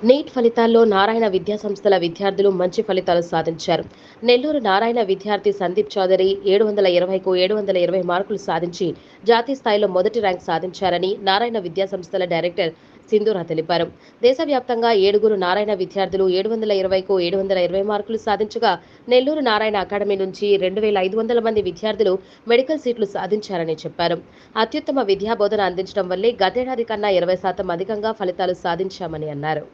Neat ఫలితాల్లో నారాయణ విద్యాసంస్థల విద్యార్థులు మంచి ఫలితాలు సాధించారు. నెల్లూరు నారాయణ విద్యార్థి సందీప్ చౌదరి 720కు 720 మార్కులు సాధించి జాతీయ స్థాయిలో మొదటి ర్యాంక్ సాధించారని నారాయణ విద్యాసంస్థల డైరెక్టర్ సింధూర తెలిపారు. దేశవ్యాప్తంగా 7గురు నారాయణ విద్యార్థులు 720కు 720 మార్కులు సాధించగా నెల్లూరు నారాయణ అకాడమీ నుంచి 2500 మంది విద్యార్థులు మెడికల్ సీట్లు సాధించారని చెప్పారు. అత్యుత్తమ విద్యాబోధన అందించడం వల్లే గతేడాది కన్నా 20% అధికంగా ఫలితాలు సాధించామని అన్నారు.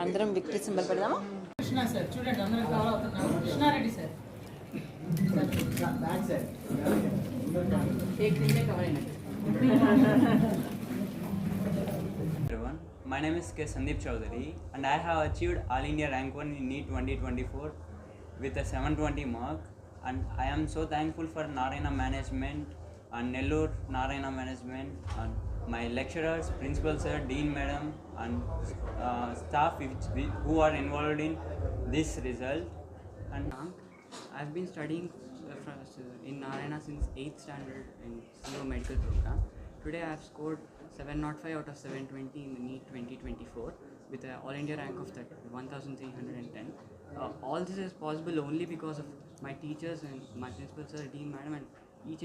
అందరం విక్టరీ సింబల్ పెడదామా? కృష్ణ సార్ చూడండి, అందరం ఫాలో అవుతున్నాం. Krishnareddy sir Everyone, my name is K. Sandeep Chaudhary and I have achieved All India Rank 1 in NEET 2024 with a 720 mark, and I am so thankful for Narayana Management and Nellore Narayana Management and my lecturers, principal sir, dean madam and staff who are involved in this result. And I've been studying in Narayana since 8th standard in CEO medical program. Today I have scored 705 out of 720 in the NEET 2024 with an all India rank of 1310. All this is possible only because of my teachers and my principal sir, dean madam, and each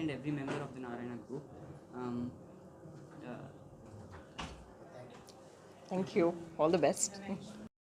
and every member of the Narayana group. Thank you. All the best.